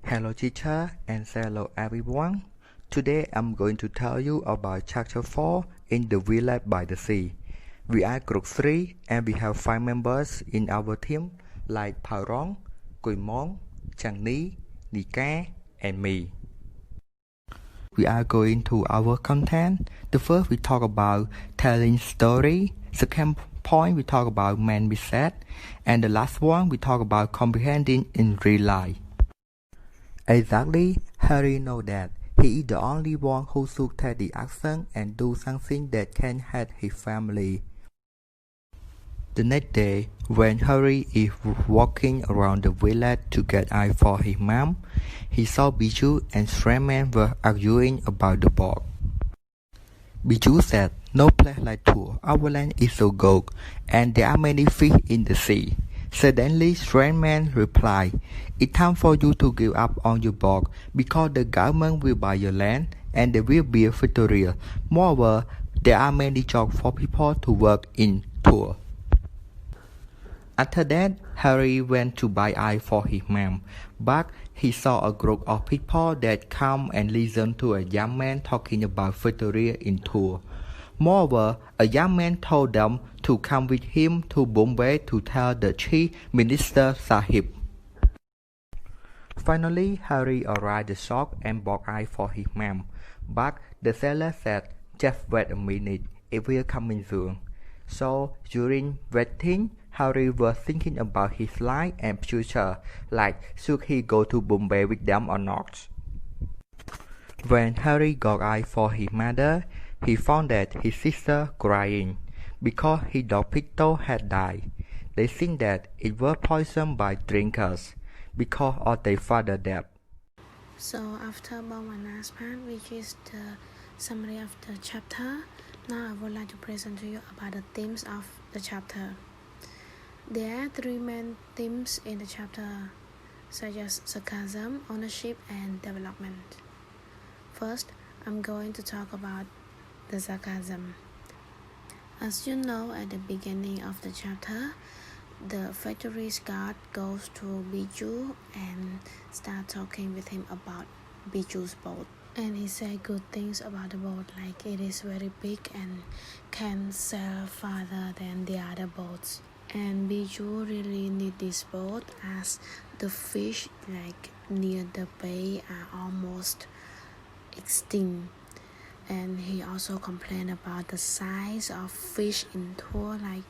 Hello teacher and hello everyone. Today I'm going to tell you about chapter 4 in the village by the sea. We are group 3 and we have 5 members in our team like Parong, Kuimong, Changni, Nika and me. We are going to our content. The first we talk about telling story. Second point we talk about man reset. And the last one we talk about comprehending in real life. Exactly, Harry knows that he is the only one who should take the action and do something that can help his family. The next day, when Harry is walking around the village to get ice for his mom, he saw Bijou and Shredman were arguing about the boat. Bijou said, "No place like Tour. Our land is so good, and there are many fish in the sea." Suddenly, Shredman replied, "It's time for you to give up on your boat because the government will buy your land and there will be a factory. Moreover, there are many jobs for people to work in Tour." After that, Harry went to buy ice for his mom, but he saw a group of people that come and listen to a young man talking about factory in Tour. Moreover, a young man told them to come with him to Bombay to tell the Chief Minister Sahib. Finally, Harry arrived at the shop and bought ice for his mom, but the seller said, "Just wait a minute, it will come soon." So, during waiting, Harry was thinking about his life and future, like should he go to Bombay with them or not. When Harry got ice for his mother, he found that his sister crying because his dog Pito had died. They think that it was poisoned by drinkers because of their father's death. So after about my last part, which is the summary of the chapter, now I would like to present to you about the themes of the chapter. There are three main themes in the chapter, such as sarcasm, ownership, and development. First, I'm going to talk about the sarcasm. As you know, at the beginning of the chapter, the factory's guard goes to Bijou and start talking with him about Bijou's boat. And he said good things about the boat, like it is very big and can sail farther than the other boats. And Bijou really need this boat as the fish like near the bay are almost extinct. And he also complained about the size of fish in Tour, like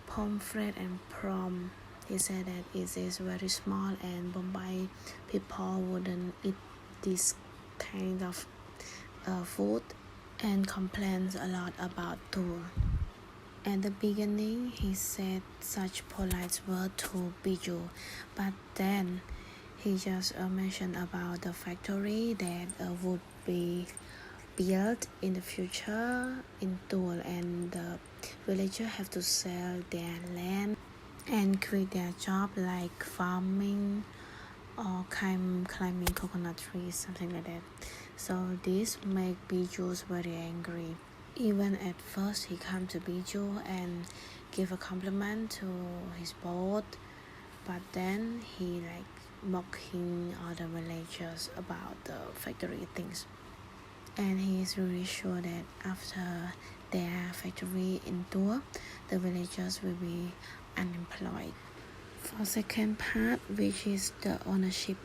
pomfret and prawn. He said that it is very small and Bombay people wouldn't eat this kind of food, and complains a lot about Tour. At the beginning, he said such polite words to Bijou, but then he just mentioned about the factory that would be built in the future in Tour, and the villagers have to sell their land and quit their job like farming or climbing coconut trees, something like that. So this made Bijou very angry. Even at first, he come to Bijou and give a compliment to his boat, but then he mocking other villagers about the factory things. And he is really sure that after their factory in Tour, the villagers will be unemployed. For second part, which is the ownership.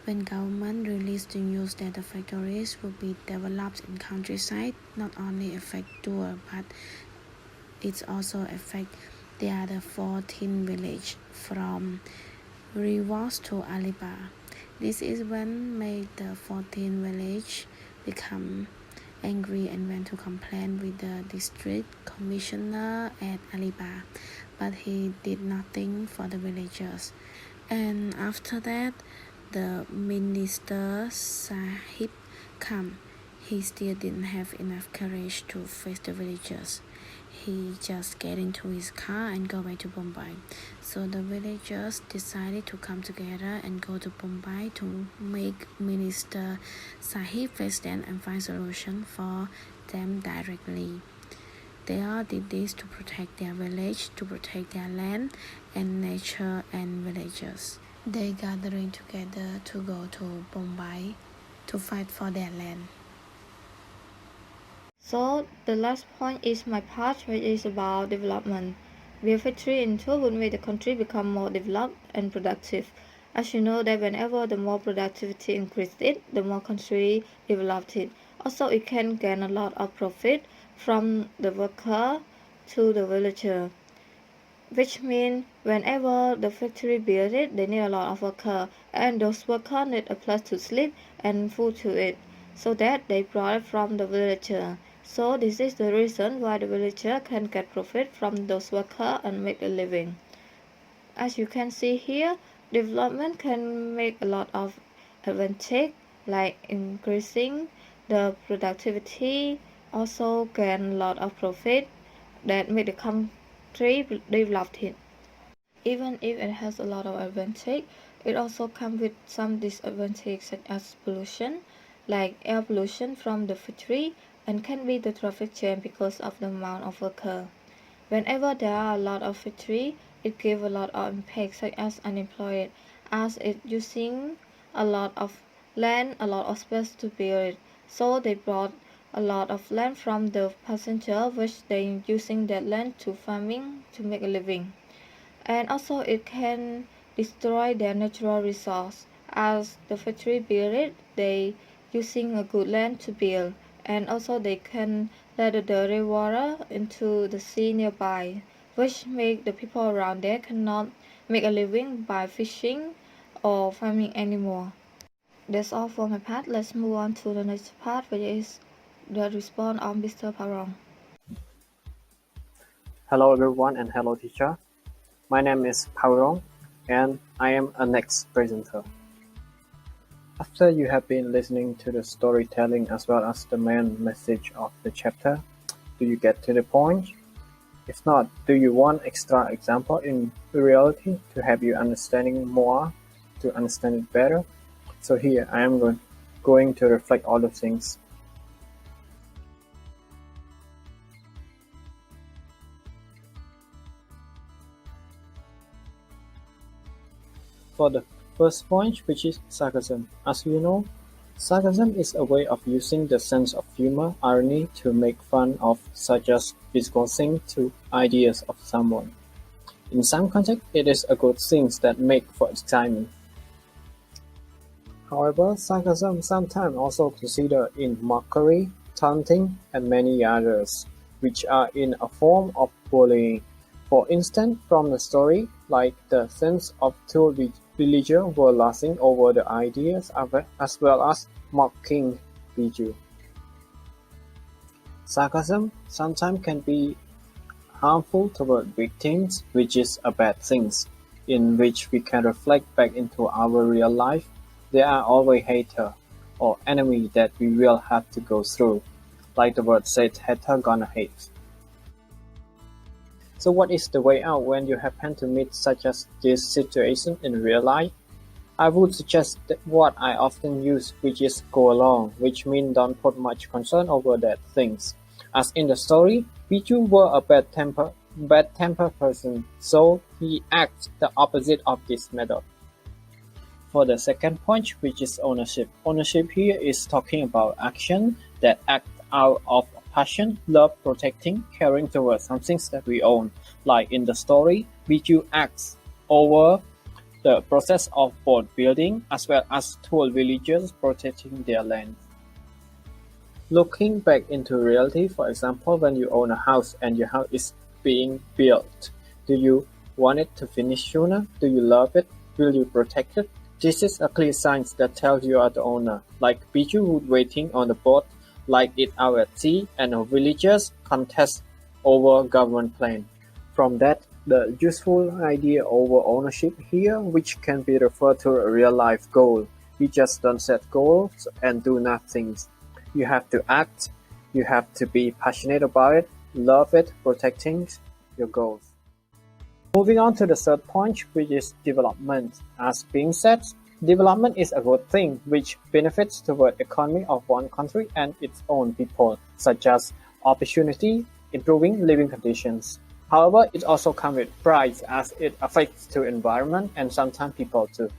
When government released the news that the factories will be developed in countryside, not only affect Tour, but it also affect the other 14 villages from Rewas to Aliba. This is when made the 14 village become angry and went to complain with the district commissioner at Aliba, but he did nothing for the villagers. And after that, the minister Sahib come. He still didn't have enough courage to face the villagers. He just get into his car and go back to Bombay. So the villagers decided to come together and go to Bombay to make Minister Sahib face them and find solution for them directly. They all did this to protect their village, to protect their land and nature and villagers. they gathering together to go to Bombay to fight for their land. So the last point is my part, which is about development. Where factory in tool would make the country become more developed and productive. As you know that whenever the more productivity increased it, the more country developed it. Also it can gain a lot of profit from the worker to the villager. Which means whenever the factory build it, they need a lot of worker, and those workers need a place to sleep and food to eat, so that they brought it from the villager. So this is the reason why the villager can get profit from those workers and make a living. As you can see here, development can make a lot of advantage, like increasing the productivity, also gain a lot of profit that make the country developed it. Even if it has a lot of advantage, it also comes with some disadvantages such as pollution, like air pollution from the factory, and can be the traffic jam because of the amount of workers. Whenever there are a lot of factory, it gives a lot of impact such as unemployed, as it using a lot of land, a lot of space to build it. So they brought a lot of land from the passenger, which they using that land to farming to make a living. And also it can destroy their natural resource, as the factory build it, they using a good land to build, and also they can let the dirty water into the sea nearby, which make the people around there cannot make a living by fishing or farming anymore. That's all for my part. Let's move on to the next part, which is the response of Mr. Parong. Hello everyone and hello teacher. My name is Paurong and I am a next presenter. After you have been listening to the storytelling as well as the main message of the chapter, do you get to the point? If not, do you want extra example in reality to help you understanding more, to understand it better? So here I am going to reflect all the things. For the first point, which is sarcasm. As you know, sarcasm is a way of using the sense of humor, irony to make fun of, such as discussing to ideas of someone. In some contexts, it is a good thing that make for excitement. However, sarcasm sometimes also considered in mockery, taunting, and many others, which are in a form of bullying. For instance, from the story, like the sense of two villagers were laughing over the ideas as well as mocking Biju. Sarcasm sometimes can be harmful toward victims, which is a bad thing, in which we can reflect back into our real life. There are always haters or enemies that we will have to go through. Like the word said, hater gonna hate. So what is the way out when you happen to meet such as this situation in real life? I would suggest what I often use, which is go along, which means don't put much concern over that things. As in the story, Biju were a bad temper person, so he acts the opposite of this method. For the second point, which is ownership. Ownership here is talking about action that act out of passion, love, protecting, caring towards something that we own. Like in the story, Biju acts over the process of both building as well as tool villagers protecting their land. Looking back into reality, for example, when you own a house and your house is being built, do you want it to finish sooner? Do you love it? Will you protect it? This is a clear sign that tells you are the owner, like Biju would waiting on the boat, like it out at sea, and our villagers contest over government plan. From that, the useful idea over ownership here, which can be referred to a real-life goal. You just don't set goals and do nothing. You have to act, you have to be passionate about it, love it, protecting your goals. Moving on to the third point, which is development. As being said, development is a good thing which benefits toward the economy of one country and its own people, such as opportunity, improving living conditions. However, it also comes with price as it affects the environment and sometimes people too.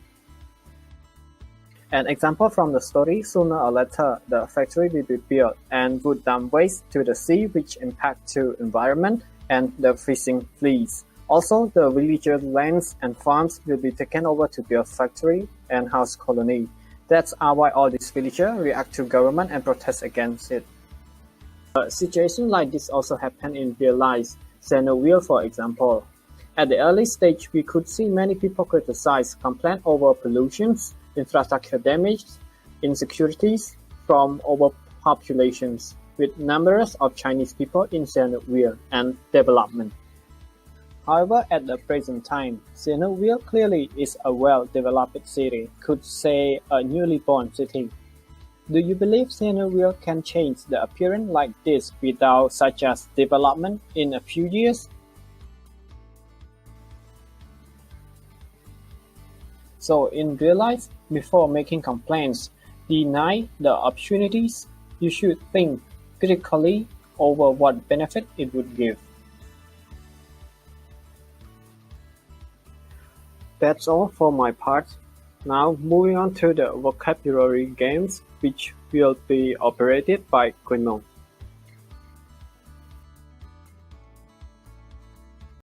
An example from the story, sooner or later the factory will be built and would dump waste to the sea which impact to environment and the fishing fleets. Also, the villager lands and farms will be taken over to build factory and house colony. That's why all these villagers react to government and protest against it. A situation like this also happened in real life. Chernobyl, for example. At the early stage, we could see many people criticize, complain over pollution, infrastructure damage, insecurities from overpopulations, with numbers of Chinese people in Chernobyl and development. However, at the present time, Chernobyl clearly is a well-developed city, could say a newly born city. Do you believe Chernobyl can change the appearance like this without such as development in a few years? So in real life, before making complaints, deny the opportunities, you should think critically over what benefit it would give. That's all for my part. Now moving on to the vocabulary games which will be operated by Quinmon.